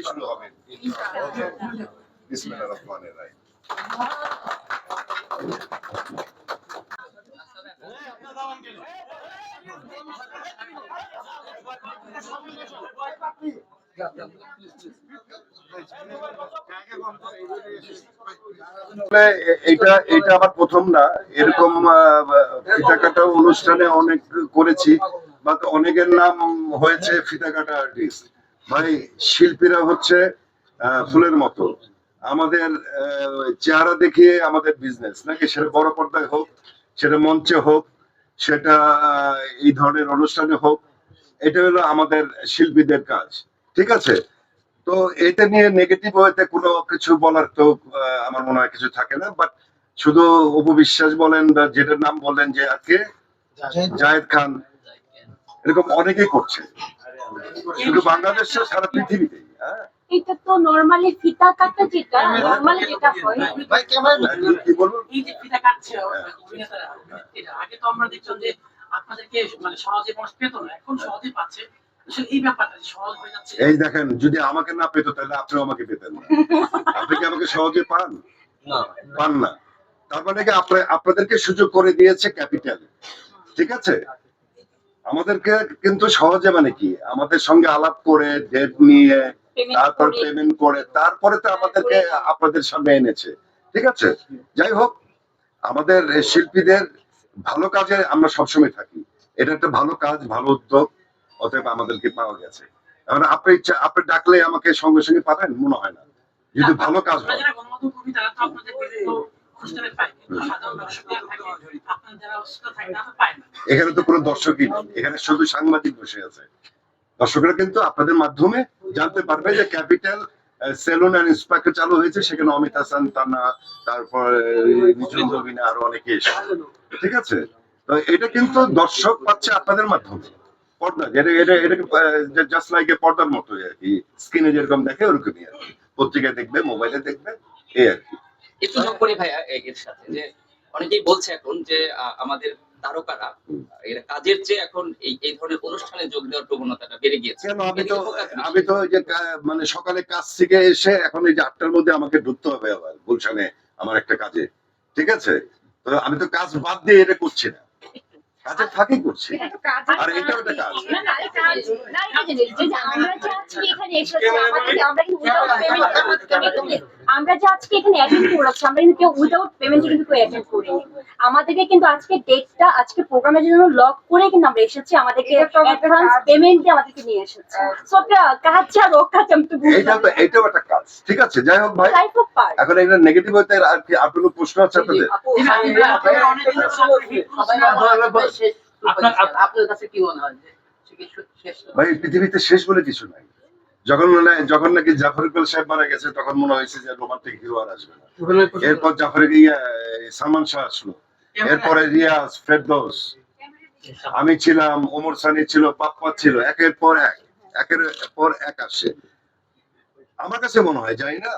থেকে শুরু হবে বিসমিল্লাহির রহমানির রহিম। এটা এটা আমার প্রথম না, এরকম ফিতা কাটা অনুষ্ঠানে অনেক করেছি, বা অনেকের নাম হয়েছে ফিতা কাটা আর্টিস্ট। ভাই, শিল্পীরা হচ্ছে ফুলের মতো, আমাদের চেহারা দেখিয়ে আমাদের বিজনেস নাকি, সেটা বড় পর্দায় হোক, সেটা মঞ্চে হোক, সেটা এই ধরনের অনুষ্ঠানে হোক, এটা হলো আমাদের শিল্পীদের কাজ। ঠিক আছে, তো এটা নিয়ে নেগেটিভ হইতে কোনো কিছু বলার তো আমার মনে হয় কিছু থাকে না। বাট শুধু উপবিশ্বাস বলেন বা যেটার নাম বললেন যে আজকে জায়েদ খান, এরকম অনেকেই করছে, শুধু বাংলাদেশে, সারা পৃথিবীতে। এটা তো নরমালি ফিতা কাটা, যেটা নরমালি যেটা হয়। ভাই ক্যামেরা কি বলবো, এই যে ফিতা কাটছে অভিনেতারা, এটা আগে তো আমরা দেখতাম যে আপনাদেরকে মানে সহজে মানুষ পেত না, এখন সহজে পাচ্ছে। আসলে এই ব্যাপারটা সহজ হয়ে যাচ্ছে। এই দেখেন, যদি আমাকে না পেতো তাহলে আপনিও আমাকে পেতেন না। আপনি কি আমাকে সহজে পান? পান না। তার মানে কি আপনাদেরকে সুযোগ করে দিয়েছে ক্যাপিটাল। ঠিক আছে, আমাদেরকে কিন্তু সহজে, মানে কি, আমাদের সঙ্গে আলাপ করে ডেট নিয়ে তারপর পেমেন্ট করে তারপরে তো আমাদেরকে আপনাদের সামনে এনেছে। ঠিক আছে, যাই হোক, আমাদের শিল্পীদের ভালো কাজে আমরা সবসময় থাকি, এটা একটা ভালো কাজ, ভালো উদ্যোগ, অতএব আমাদেরকে পাওয়া গেছে। এখন আপনি ডাকলে আমাকে সঙ্গে সঙ্গে পাবেন মনে হয় না, যদি ভালো কাজ হয়। যারা গণমাধ্যম কর্মী তারা তো আপনাদের বিভিন্ন অনুষ্ঠানে পায়, কিন্তু সাধারণ দর্শকরা থাকে, আপনারা যারা অসুস্থ থাকে তারা তো পায় না। এখানে তো কোনো দর্শকই নেই, এখানে শুধু সাংবাদিক বসে আছে। দর্শকরা কিন্তু আপনাদের মাধ্যমে জানতে পারবে যে ক্যাপিটাল সেলুন এন্ড ইন্সপেক্টর চালু হয়েছে, সেখানে অমিত হাসান, তানা, তারপর নিজুল রবিনা, আরো অনেকে এসে। ঠিক আছে, তো এটা কিন্তু দর্শক পাচ্ছে আপনাদের মাধ্যমে। পর্দা, এটা এটা এটা জাস্ট লাইক এ পর্দার মতো আর কি, স্ক্রিনে যেরকম দেখে ওরকমই আর কি, পত্রিকায় দেখবে, মোবাইলে দেখবে, এই আর কি। একটু যোগ করি ভাইয়া এর সাথে, যে অনেকেই বলছে এখন যে আমাদের তারকারা এরা কাজের চেয়ে এখন এই ধরনের অনুষ্ঠানে যোগ দেওয়ার প্রবণতাটা বেড়ে গিয়েছে। কেন, আমি তো যে মানে সকালে কাজ থেকে এসে এখন এই যে 8টার মধ্যে আমাকে ঢুকতে হবে আবার গুলশানে আমার একটা কাজে। ঠিক আছে, তো আমি তো কাজ বাদ দিয়ে এটা করছি না, কাজে ফাঁকি করছি, আর এটাও একটা কাজ। আমরা যে আজকে এখানে অ্যাটেন্ড করেছি, আমরা কিন্তু কেউ উইদাউট পেমেন্টে কিন্তু কেউ অ্যাটেন্ড করিনি। আমাদেরকে কিন্তু আজকে ডেটটা, আজকে প্রোগ্রামের জন্য লক করে কিন্তু আমরা এসেছি, আমাদেরকে অ্যাডভান্স পেমেন্ট দিয়ে আমাদেরকে নিয়ে এসেছি। সো কাজ ছাড়া কাজ আমি তো এটাও একটা কাজ। ঠিক আছে, যাই হোক ভাই, এখন এটা নেগেটিভ হইতে আর কি আর কোনো প্রশ্ন আছে আপনাদের? আপনার কাছে কি মনে হয় ভাই, পৃথিবীতে শেষ বলে কিছু নাই। যখন নাকি জাফর ইকবাল সাহেব মারা গেছে, তখন মনে হয়েছে যে রোমান্টিক হিরো আর আসবে না। এরপর সালমান শাহ আসলো, এরপরে রিয়াজ, ফেরদৌস, আমি ছিলাম, ওমর সানি ছিল, পাপ্পা ছিল, একের পর এক আসছে। আমার কাছে মনে হয়, জানি না।